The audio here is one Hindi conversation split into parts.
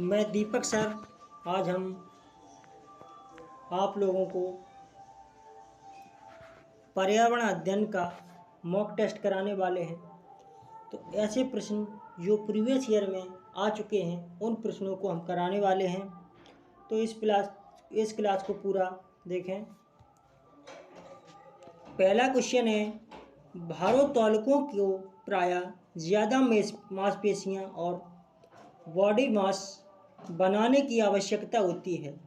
मैं दीपक सर। आज हम आप लोगों को पर्यावरण अध्ययन का मॉक टेस्ट कराने वाले हैं। तो ऐसे प्रश्न जो प्रीवियस ईयर में आ चुके हैं उन प्रश्नों को हम कराने वाले हैं। तो इस क्लास को पूरा देखें। पहला क्वेश्चन है, भारोत्तोलकों को प्रायः ज़्यादा मांसपेशियां और बॉडी मास बनाने की आवश्यकता होती है।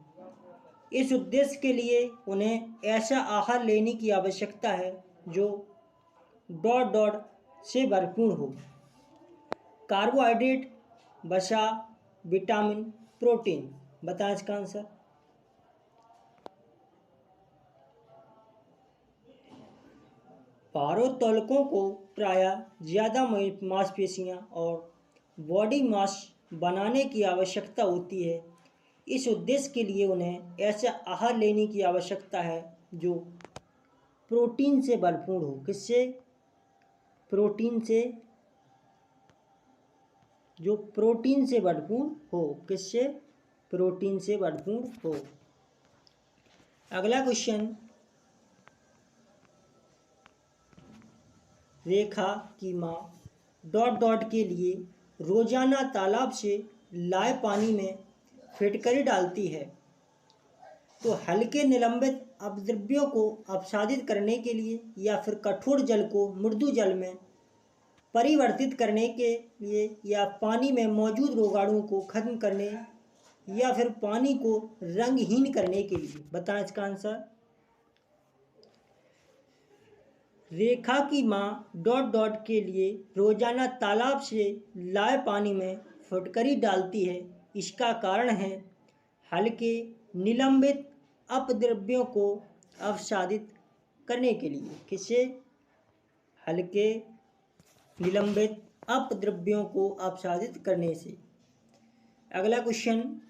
इस उद्देश्य के लिए उन्हें ऐसा आहार लेने की आवश्यकता है जो ... से भरपूर हो। कार्बोहाइड्रेट, वसा, विटामिन, प्रोटीन। बताएं इसका आंसर। भारोत्तोलकों को प्रायः ज़्यादा मांसपेशियां और बॉडी मास बनाने की आवश्यकता होती है। इस उद्देश्य के लिए उन्हें ऐसा आहार लेने की आवश्यकता है जो प्रोटीन से भरपूर हो। किससे? प्रोटीन से, जो प्रोटीन से भरपूर हो। किससे? प्रोटीन से भरपूर हो। अगला क्वेश्चन, रेखा की माँ ... के लिए रोजाना तालाब से लाए पानी में फिटकरी डालती है। तो हल्के निलंबित अपद्रव्यों को अपसादित करने के लिए या फिर कठोर जल को मृदु जल में परिवर्तित करने के लिए या पानी में मौजूद रोगाणुओं को खत्म करने या फिर पानी को रंगहीन करने के लिए। बताएं इसका आंसर। रेखा की माँ ... के लिए रोजाना तालाब से लाए पानी में फिटकरी डालती है। इसका कारण है हल्के निलंबित अपद्रव्यों को अपसादित करने के लिए। किससे? हल्के निलंबित अपद्रव्यों को अपसादित करने से। अगला क्वेश्चन,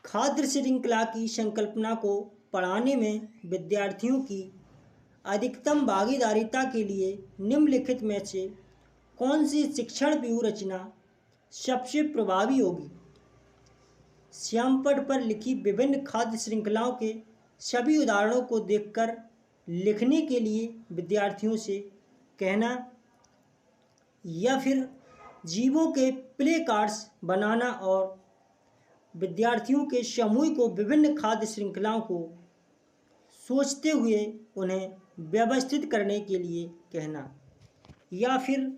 खाद्य श्रृंखला की संकल्पना को पढ़ाने में विद्यार्थियों की अधिकतम भागीदारिता के लिए निम्नलिखित में से कौन सी शिक्षण व्यूह रचना सबसे प्रभावी होगी? श्यामपट्ट पर लिखी विभिन्न खाद्य श्रृंखलाओं के सभी उदाहरणों को देखकर लिखने के लिए विद्यार्थियों से कहना या फिर जीवों के प्ले कार्ड्स बनाना और विद्यार्थियों के समूह को विभिन्न खाद्य श्रृंखलाओं को सोचते हुए उन्हें व्यवस्थित करने के लिए कहना या फिर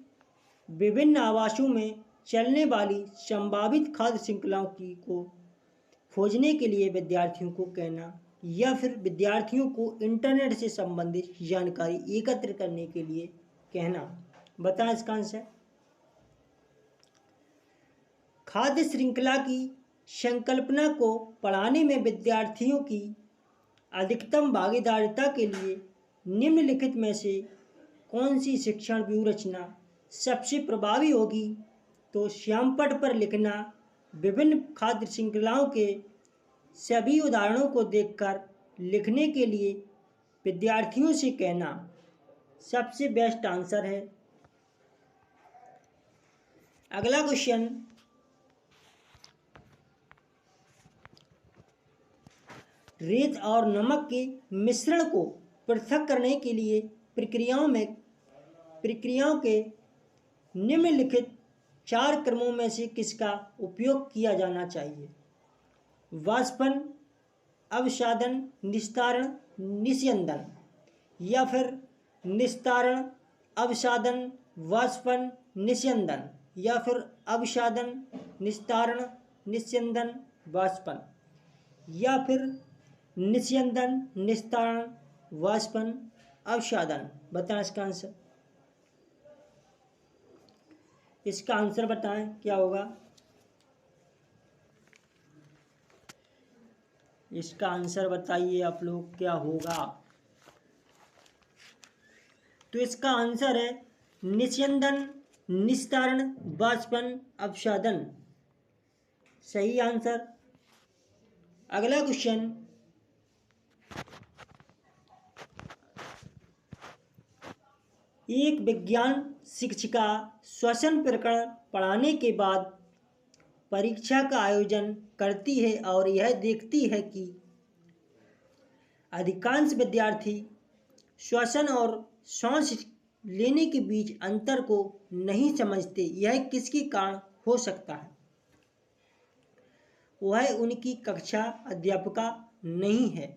विभिन्न आवासों में चलने वाली संभावित खाद्य श्रृंखलाओं को खोजने के लिए विद्यार्थियों को कहना या फिर विद्यार्थियों को इंटरनेट से संबंधित जानकारी एकत्र करने के लिए कहना। बताएं इसका आंसर। खाद्य श्रृंखला की संकल्पना को पढ़ाने में विद्यार्थियों की अधिकतम भागीदारिता के लिए निम्नलिखित में से कौन सी शिक्षण व्यूह रचना सबसे प्रभावी होगी? तो श्यामपट्ट पर लिखना, विभिन्न खाद्य श्रृंखलाओं के सभी उदाहरणों को देखकर लिखने के लिए विद्यार्थियों से कहना सबसे बेस्ट आंसर है। अगला क्वेश्चन, रेत और नमक के मिश्रण को पृथक करने के लिए प्रक्रियाओं के निम्नलिखित 4 क्रमों में से किसका उपयोग किया जाना चाहिए? वाष्पन, अवसादन, निस्तारण, निस्यंदन। या फिर निस्तारण, अवसादन, वाष्पन, निस्यंदन। या फिर अवसादन, निस्तारण, निस्यंदन, वाष्पन। या फिर निस्यंदन, निस्तारण, वाष्पन, अवसादन। बताएं इसका आंसर। इसका आंसर बताएं क्या होगा? इसका आंसर बताइए आप लोग क्या होगा। तो इसका आंसर है निस्यंदन, निस्तारण, वाष्पन, अवसादन। सही आंसर। अगला क्वेश्चन, एक विज्ञान शिक्षिका श्वसन प्रकरण पढ़ाने के बाद परीक्षा का आयोजन करती है और यह देखती है कि अधिकांश विद्यार्थी श्वसन और सांस लेने के बीच अंतर को नहीं समझते। यह किसके कारण हो सकता है? वह उनकी कक्षा अध्यापिका नहीं है,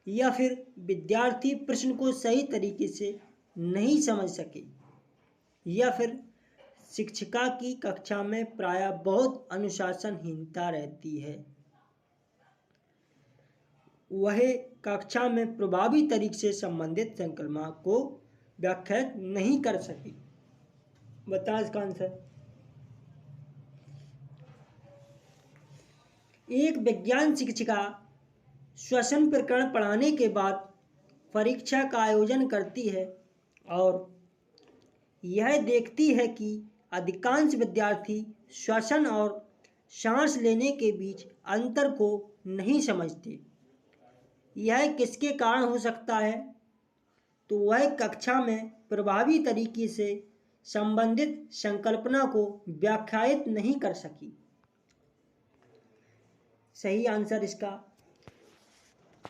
या फिर विद्यार्थी प्रश्न को सही तरीके से नहीं समझ सके, या फिर शिक्षिका की कक्षा में प्रायः बहुत अनुशासनहीनता रहती है। वह कक्षा में प्रभावी तरीके से संबंधित संकल्पना को व्याख्या नहीं कर सकी। बताएं इसका आंसर। एक विज्ञान शिक्षिका श्वसन प्रकरण पढ़ाने के बाद परीक्षा का आयोजन करती है और यह देखती है कि अधिकांश विद्यार्थी श्वसन और सांस लेने के बीच अंतर को नहीं समझते। यह किसके कारण हो सकता है? तो वह कक्षा में प्रभावी तरीके से संबंधित संकल्पना को व्याख्यायित नहीं कर सकी। सही आंसर इसका।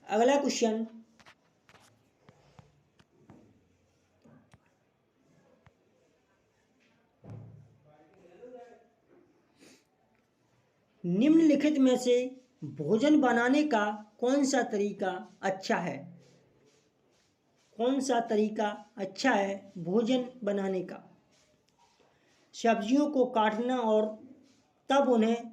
अगला क्वेश्चन, निम्नलिखित में से भोजन बनाने का कौन सा तरीका अच्छा है? कौन सा तरीका अच्छा है भोजन बनाने का? सब्जियों को काटना और तब उन्हें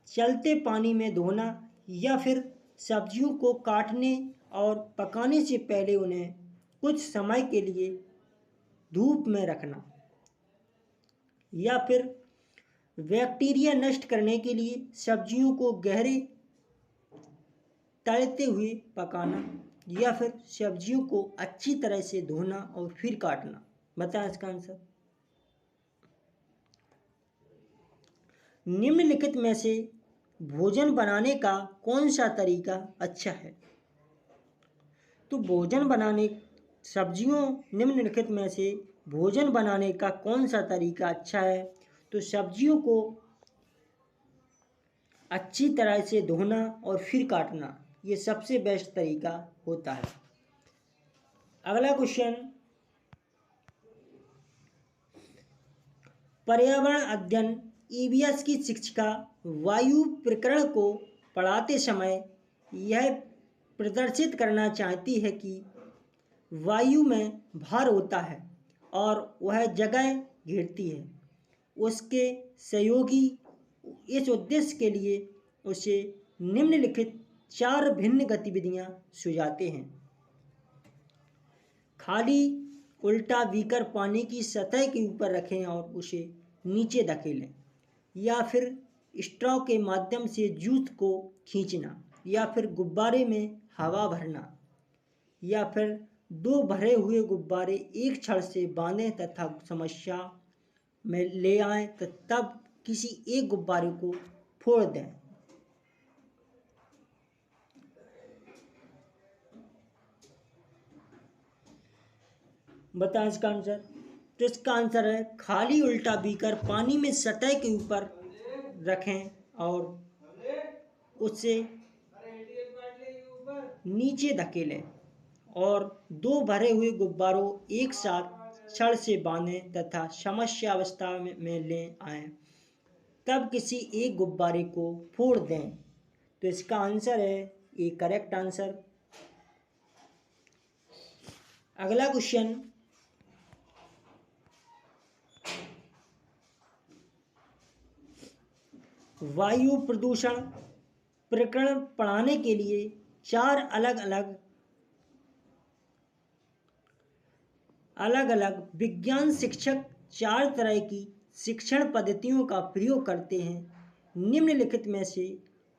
चलते पानी में धोना, या फिर सब्जियों को काटने और पकाने से पहले उन्हें कुछ समय के लिए धूप में रखना, या फिर बैक्टीरिया नष्ट करने के लिए सब्जियों को गहरे तलते हुए पकाना, या फिर सब्जियों को अच्छी तरह से धोना और फिर काटना। बताएं इसका आंसर। निम्नलिखित में से भोजन बनाने का कौन सा तरीका अच्छा है? तो भोजन बनाने निम्नलिखित में से भोजन बनाने का कौन सा तरीका अच्छा है? तो सब्जियों को अच्छी तरह से धोना और फिर काटना, ये सबसे बेस्ट तरीका होता है। अगला क्वेश्चन, पर्यावरण अध्ययन ईवीएस की शिक्षिका वायु प्रकरण को पढ़ाते समय यह प्रदर्शित करना चाहती है कि वायु में भार होता है और वह जगह घेरती है। उसके सहयोगी इस उद्देश्य के लिए उसे निम्नलिखित 4 भिन्न गतिविधियां सुझाते हैं। खाली उल्टा बीकर पानी की सतह के ऊपर रखें और उसे नीचे धकेलें, या फिर स्ट्रॉ के माध्यम से जूस को खींचना, या फिर गुब्बारे में हवा भरना, या फिर 2 भरे हुए गुब्बारे एक छड़ से बांधें तथा समस्या में ले आएं, तब किसी एक गुब्बारे को फोड़ दें। बताएं इसका आंसर। तो इसका आंसर है खाली उल्टा बीकर पानी में सतह के ऊपर रखें और उससे नीचे धकेलें और 2 भरे हुए गुब्बारों एक साथ छड़ से बांधें तथा समस्या अवस्था में ले आएं, तब किसी एक गुब्बारे को फोड़ दें। तो इसका आंसर है ये करेक्ट आंसर। अगला क्वेश्चन, वायु प्रदूषण प्रकरण पढ़ाने के लिए 4 अलग अलग विज्ञान शिक्षक 4 तरह की शिक्षण पद्धतियों का प्रयोग करते हैं। निम्नलिखित में से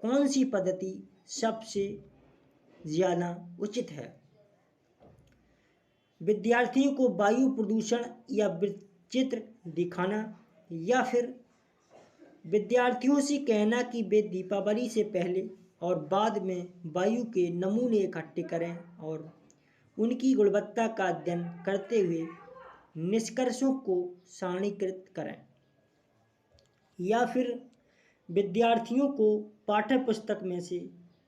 कौन सी पद्धति सबसे ज़्यादा उचित है? विद्यार्थियों को वायु प्रदूषण या चित्र दिखाना, या फिर विद्यार्थियों से कहना कि वे दीपावली से पहले और बाद में वायु के नमूने इकट्ठे करें और उनकी गुणवत्ता का अध्ययन करते हुए निष्कर्षों को सारणीकृत करें। या फिर विद्यार्थियों को पाठ्य पुस्तक में से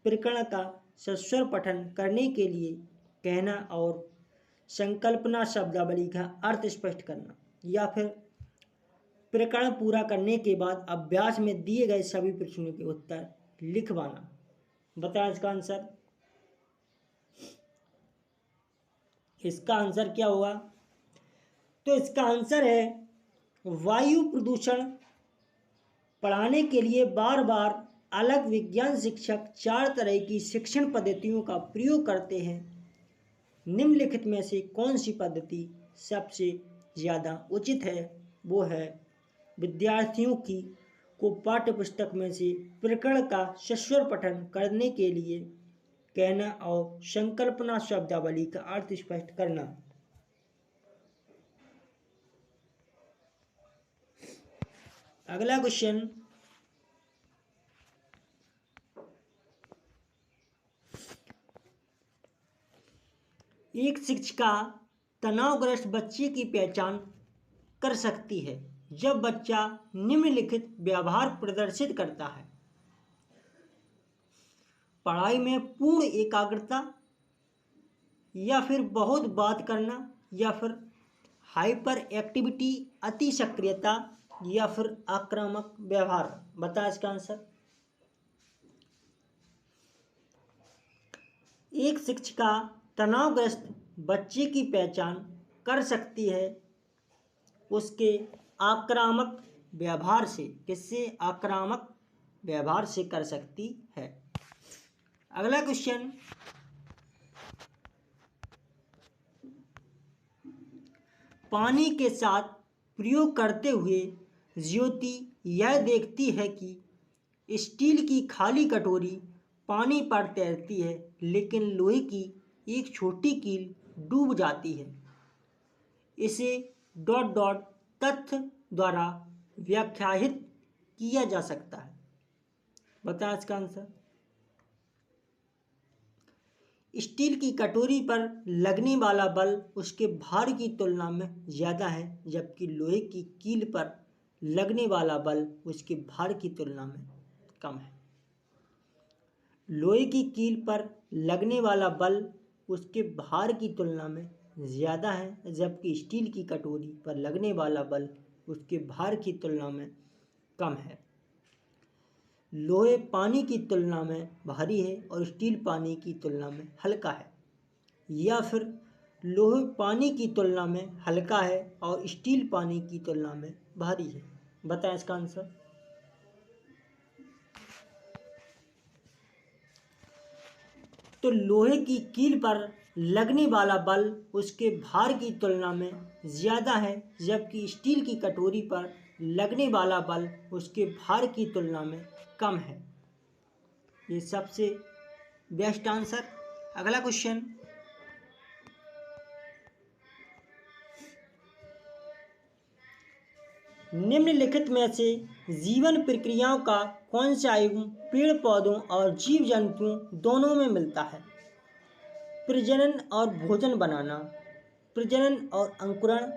प्रकरण का सस्वर पठन करने के लिए कहना और संकल्पना शब्दावली का अर्थ स्पष्ट करना। या फिर प्रकरण पूरा करने के बाद अभ्यास में दिए गए सभी प्रश्नों के उत्तर लिखवाना। बताएं इसका आंसर। इसका आंसर क्या होगा? तो इसका आंसर है वायु प्रदूषण पढ़ाने के लिए बार बार अलग विज्ञान शिक्षक 4 तरह की शिक्षण पद्धतियों का प्रयोग करते हैं। निम्नलिखित में से कौन सी पद्धति सबसे ज़्यादा उचित है? वो है विद्यार्थियों को पाठ्य पुस्तक में से प्रकरण का सस्वर पठन करने के लिए कहना और संकल्पना शब्दावली का अर्थ स्पष्ट करना। अगला क्वेश्चन, एक शिक्षिका तनावग्रस्त बच्चे की पहचान कर सकती है जब बच्चा निम्नलिखित व्यवहार प्रदर्शित करता है: पढ़ाई में पूर्ण एकाग्रता, या फिर बहुत बात करना, या फिर हाइपर एक्टिविटी अति सक्रियता, या फिर आक्रामक व्यवहार। बता इसका आंसर। एक शिक्षिका तनावग्रस्त बच्चे की पहचान कर सकती है उसके आक्रामक व्यवहार से। किससे? आक्रामक व्यवहार से कर सकती है। अगला क्वेश्चन, पानी के साथ प्रयोग करते हुए ज्योति यह देखती है कि स्टील की खाली कटोरी पानी पर तैरती है, लेकिन लोहे की एक छोटी कील डूब जाती है। इसे ... तथ्य द्वारा व्याख्यायित किया जा सकता है। बता इसका आंसर। स्टील की कटोरी पर लगने वाला बल उसके भार की तुलना में ज़्यादा है, जबकि लोहे की कील पर लगने वाला बल उसके भार की तुलना में कम है। लोहे की कील पर लगने वाला बल उसके भार की तुलना में ज़्यादा है, जबकि स्टील की कटोरी पर लगने वाला बल उसके भार की तुलना में कम है। लोहे पानी की तुलना में भारी है और स्टील पानी की तुलना में हल्का है। या फिर लोहे पानी की तुलना में हल्का है और स्टील पानी की तुलना में भारी है। बताएं इसका आंसर। तो लोहे की कील पर लगने वाला बल उसके भार की तुलना में ज़्यादा है, जबकि स्टील की कटोरी पर लगने वाला बल उसके भार की तुलना में कम है। ये सबसे बेस्ट आंसर। अगला क्वेश्चन, निम्नलिखित में से जीवन प्रक्रियाओं का कौन सा युग्म पेड़ पौधों और जीव जंतुओं दोनों में मिलता है? प्रजनन और भोजन बनाना, प्रजनन और अंकुरण,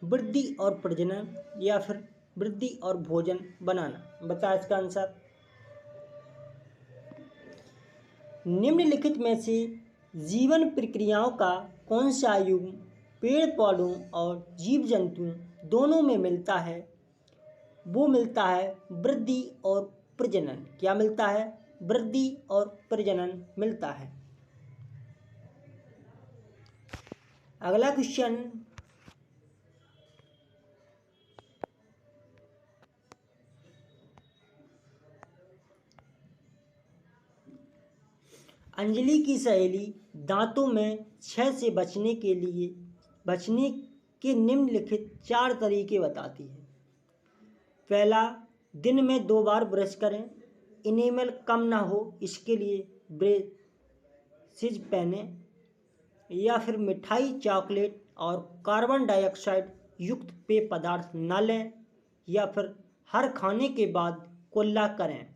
वृद्धि और प्रजनन, या फिर वृद्धि और भोजन बनाना। बता इसका आंसर। निम्नलिखित में से जीवन प्रक्रियाओं का कौन सा युग्म पेड़ पौधों और जीव जंतुओं दोनों में मिलता है? वो मिलता है वृद्धि और प्रजनन। क्या मिलता है? वृद्धि और प्रजनन मिलता है। अगला क्वेश्चन, अंजलि की सहेली दांतों में क्षय से बचने के निम्नलिखित 4 तरीके बताती है। पहला, दिन में 2 बार ब्रश करें। इनेमल कम ना हो इसके लिए ब्रेसेज पहने। या फिर मिठाई, चॉकलेट और कार्बन डाइऑक्साइड युक्त पेय पदार्थ न लें। या फिर हर खाने के बाद कुल्ला करें।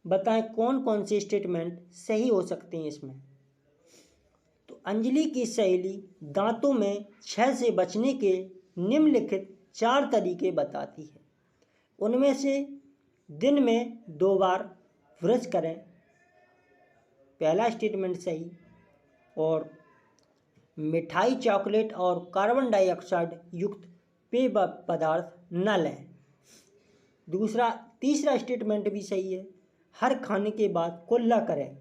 बताएं कौन कौन से स्टेटमेंट सही हो सकते हैं इसमें। अंजलि की सहेली दांतों में क्षय से बचने के निम्नलिखित 4 तरीके बताती है। उनमें से दिन में 2 बार ब्रश करें, पहला स्टेटमेंट सही। और मिठाई, चॉकलेट और कार्बन डाइऑक्साइड युक्त पेय पदार्थ न लें। तीसरा स्टेटमेंट भी सही है, हर खाने के बाद कुल्ला करें।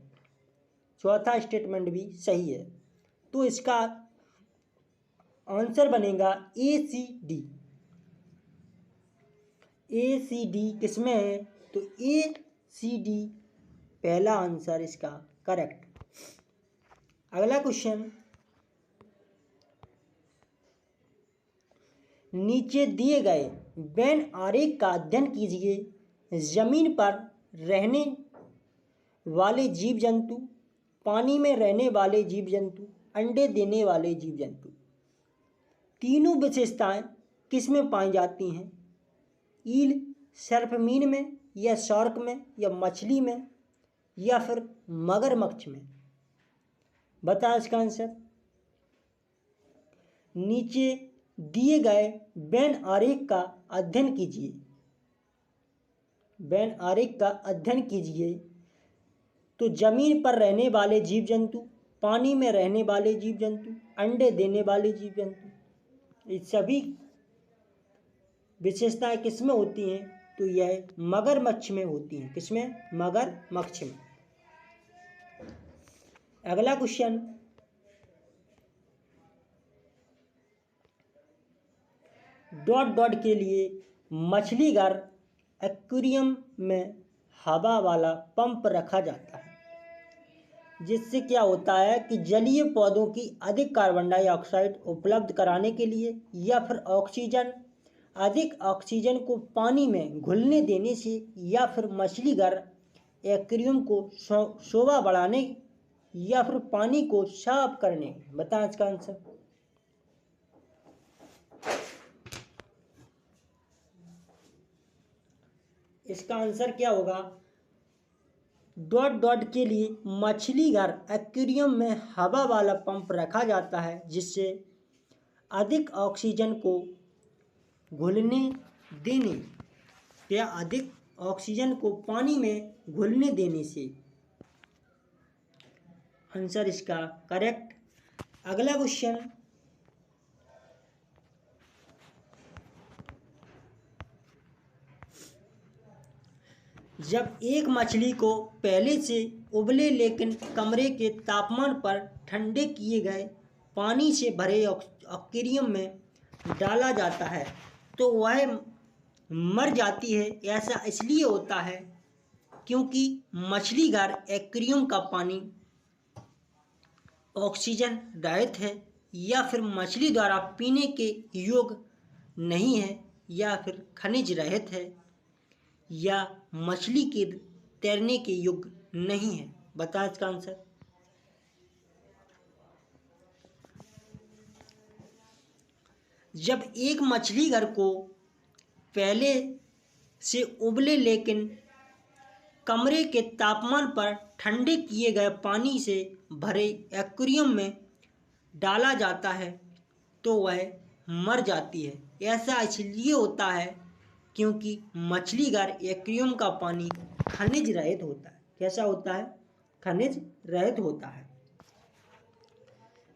चौथा स्टेटमेंट भी सही है। तो इसका आंसर बनेगा ACD। ACD किसमें है? तो ACD पहला आंसर इसका करेक्ट। अगला क्वेश्चन, नीचे दिए गए वेन आरेख का अध्ययन कीजिए। जमीन पर रहने वाले जीव जंतु, पानी में रहने वाले जीव जंतु, अंडे देने वाले जीव जंतु, तीनों विशेषताएं किस में पाई जाती हैं? ईल, सर्पमीन में, या शार्क में, या मछली में, या फिर मगरमच्छ में? बताएं इसका आंसर। नीचे दिए गए वेन आरेख का अध्ययन कीजिए। वेन आरेख का अध्ययन कीजिए तो जमीन पर रहने वाले जीव जंतु, पानी में रहने वाले जीव जंतु, अंडे देने वाले जीव जंतु, ये सभी विशेषताएं किस में होती हैं? तो यह मगरमच्छ में होती हैं। किसमें? मगरमच्छ में। अगला क्वेश्चन, डॉट डॉट के लिए मछली घर एक्वेरियम में हवा वाला पंप रखा जाता है, जिससे क्या होता है कि जलीय पौधों की अधिक कार्बन डाइऑक्साइड उपलब्ध कराने के लिए, या फिर अधिक ऑक्सीजन को पानी में घुलने देने से, या फिर मछली घर एक्वेरियम को शोभा बढ़ाने, या फिर पानी को साफ करने। बताएं इसका आंसर। इसका आंसर क्या होगा? डॉट डॉट के लिए मछली घर एक्वेरियम में हवा वाला पंप रखा जाता है, जिससे अधिक ऑक्सीजन को घुलने देने या अधिक ऑक्सीजन को पानी में घुलने देने से। आंसर इसका करेक्ट। अगला क्वेश्चन, जब एक मछली को पहले से उबले लेकिन कमरे के तापमान पर ठंडे किए गए पानी से भरे एक्वेरियम में डाला जाता है तो वह मर जाती है। ऐसा इसलिए होता है क्योंकि मछली घर एक्वेरियम का पानी ऑक्सीजन रहित है, या फिर मछली द्वारा पीने के योग्य नहीं है, या फिर खनिज रहित है, या मछली के तैरने के योग्य नहीं है। बता इसका आंसर। जब एक मछली घर को पहले से उबले लेकिन कमरे के तापमान पर ठंडे किए गए पानी से भरे एक्वेरियम में डाला जाता है तो वह मर जाती है। ऐसा इसलिए होता है क्योंकि मछली घर एक्वेरियम का पानी खनिज रहित होता है। कैसा होता है? खनिज रहित होता है।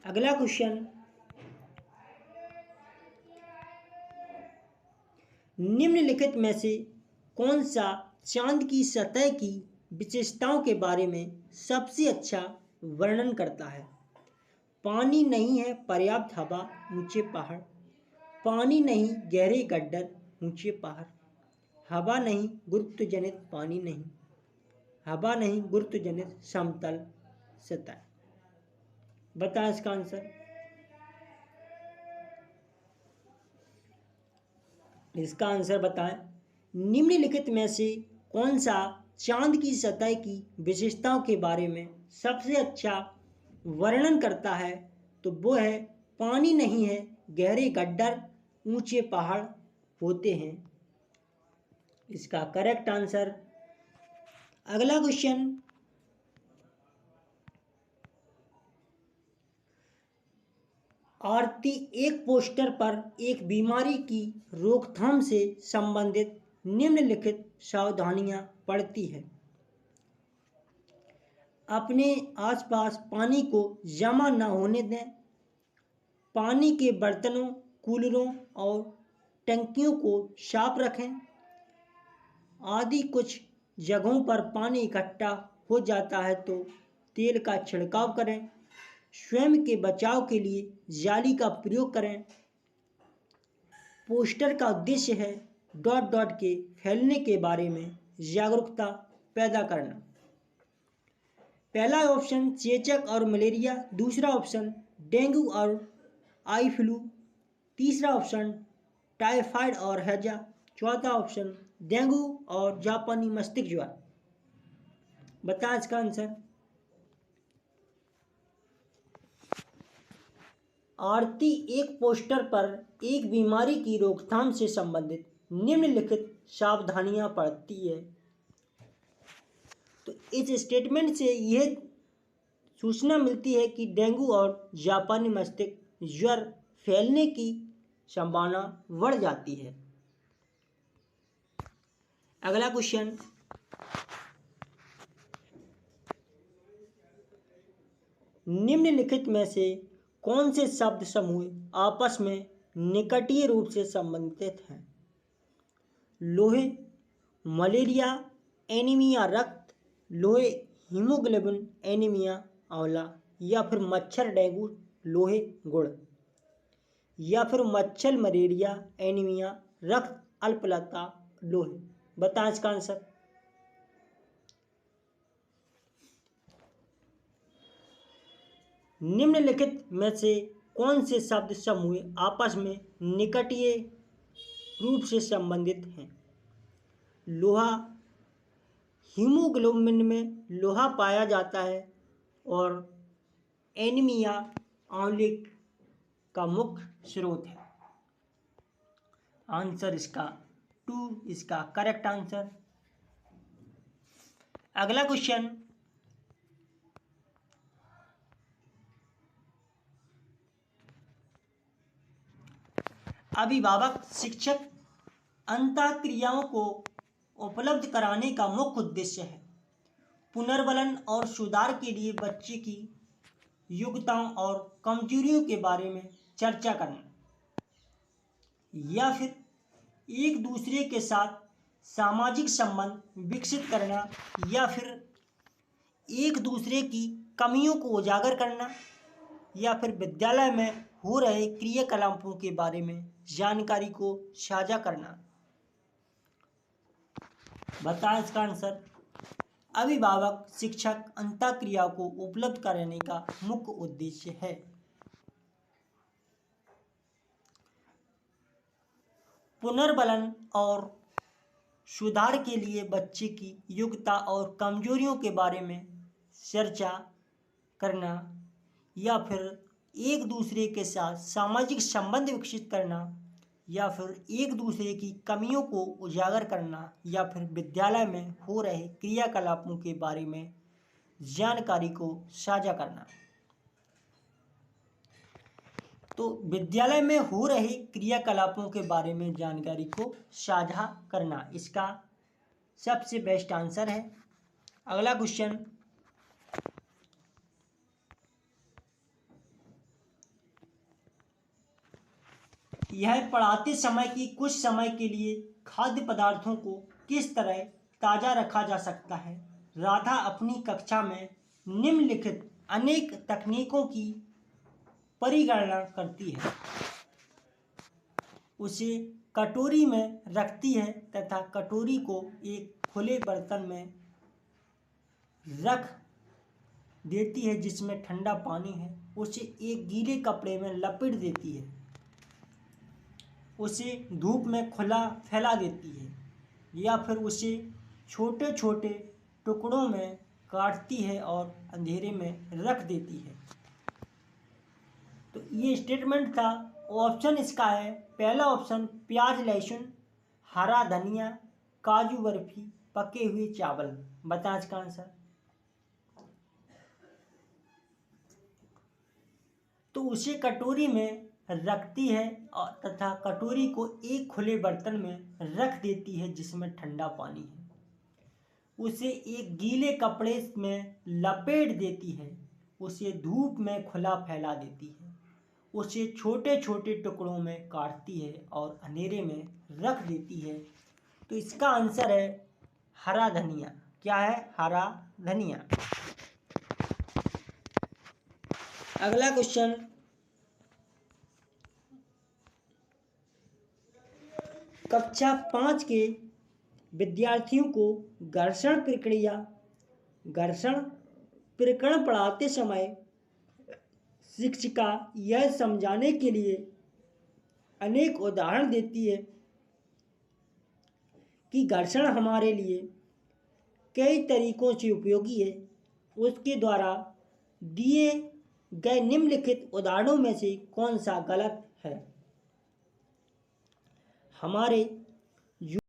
अगला क्वेश्चन, निम्नलिखित में से कौन सा चांद की सतह की विशेषताओं के बारे में सबसे अच्छा वर्णन करता है? पानी नहीं है पर्याप्त हवा, ऊंचे पहाड़, पानी नहीं गहरे गड्ढर, ऊंचे पहाड़, हवा नहीं गुरुत्वजनित पानी नहीं, हवा नहीं गुरुत्वजनित समतल सतह। बताएं इसका आंसर। इसका आंसर बताएं। निम्नलिखित में से कौन सा चांद की सतह की विशेषताओं के बारे में सबसे अच्छा वर्णन करता है? तो वो है पानी नहीं है गहरे गड्ढर, ऊंचे पहाड़ होते हैं। इसका करेक्ट आंसर। अगला क्वेश्चन, आरती एक पोस्टर पर एक बीमारी की रोकथाम से संबंधित निम्नलिखित सावधानियां पढ़ती है। अपने आसपास पानी को जमा न होने दें। पानी के बर्तनों, कूलरों और टंकियों को साफ रखें। आदि कुछ जगहों पर पानी इकट्ठा हो जाता है तो तेल का छिड़काव करें। स्वयं के बचाव के लिए जाली का प्रयोग करें। पोस्टर का उद्देश्य है डॉट डॉट के फैलने के बारे में जागरूकता पैदा करना। पहला ऑप्शन चेचक और मलेरिया, दूसरा ऑप्शन डेंगू और आई फ्लू, तीसरा ऑप्शन टाइफाइड और हैजा, चौथा ऑप्शन डेंगू और जापानी मस्तिष्क ज्वर। बताएं इसका आंसर। आरती एक पोस्टर पर एक बीमारी की रोकथाम से संबंधित निम्नलिखित सावधानियां पढ़ती है। तो इस स्टेटमेंट से यह सूचना मिलती है कि डेंगू और जापानी मस्तिष्क ज्वर फैलने की संभावना बढ़ जाती है। अगला क्वेश्चन, निम्नलिखित में से कौन से शब्द समूह आपस में निकटीय रूप से संबंधित हैं? लोहे, मलेरिया, एनीमिया रक्त, लोहे हीमोग्लोबिन, एनीमिया आंवला, या फिर मच्छर डेंगू लोहे गुण, या फिर मच्छर मलेरिया एनीमिया रक्त अल्पलता लोहे। बताएं इसका आंसर। निम्नलिखित में से कौन से शब्द समूह आपस में निकटीय रूप से संबंधित हैं? लोहा, हीमोग्लोबिन में लोहा पाया जाता है और एनीमिया आंवले का मुख्य स्रोत है। आंसर इसका 2 इसका करेक्ट आंसर। अगला क्वेश्चन, अभिभावक शिक्षक अंतःक्रियाओं को उपलब्ध कराने का मुख्य उद्देश्य है पुनर्बलन और सुधार के लिए बच्चे की योग्यताओं और कमजोरियों के बारे में चर्चा करना, या फिर एक दूसरे के साथ सामाजिक संबंध विकसित करना, या फिर एक दूसरे की कमियों को उजागर करना, या फिर विद्यालय में हो रहे क्रियाकलापों के बारे में जानकारी को साझा करना। बताएं इसका आंसर। अभिभावक शिक्षक अंतःक्रिया को उपलब्ध कराने का मुख्य उद्देश्य है पुनर्बलन और सुधार के लिए बच्चे की योग्यता और कमजोरियों के बारे में चर्चा करना, या फिर एक दूसरे के साथ सामाजिक संबंध विकसित करना, या फिर एक दूसरे की कमियों को उजागर करना, या फिर विद्यालय में हो रहे क्रियाकलापों के बारे में जानकारी को साझा करना। तो विद्यालय में हो रहे क्रियाकलापों के बारे में जानकारी को साझा करना इसका सबसे बेस्ट आंसर है। अगला क्वेश्चन, यह पढ़ाते समय कि कुछ समय के लिए खाद्य पदार्थों को किस तरह ताज़ा रखा जा सकता है। राधा अपनी कक्षा में निम्नलिखित अनेक तकनीकों की परिगणना करती है। उसे कटोरी में रखती है तथा कटोरी को एक खुले बर्तन में रख देती है जिसमें ठंडा पानी है। उसे एक गीले कपड़े में लपेट देती है। उसे धूप में खुला फैला देती है, या फिर उसे छोटे छोटे टुकड़ों में काटती है और अंधेरे में रख देती है। तो ये स्टेटमेंट था। ऑप्शन इसका है पहला ऑप्शन प्याज लहसुन, हरा धनिया, काजू बर्फी, पके हुए चावल। बताएं इसका आंसर। तो उसे कटोरी में रखती है और तथा कटोरी को एक खुले बर्तन में रख देती है जिसमें ठंडा पानी है। उसे एक गीले कपड़े में लपेट देती है, उसे धूप में खुला फैला देती है, उसे छोटे छोटे टुकड़ों में काटती है और अंधेरे में रख देती है। तो इसका आंसर है हरा धनिया। क्या है? हरा धनिया। अगला क्वेश्चन, कक्षा 5 के विद्यार्थियों को घर्षण प्रकरण पढ़ाते समय शिक्षिका यह समझाने के लिए अनेक उदाहरण देती है कि घर्षण हमारे लिए कई तरीकों से उपयोगी है। उसके द्वारा दिए गए निम्नलिखित उदाहरणों में से कौन सा गलत है? हमारे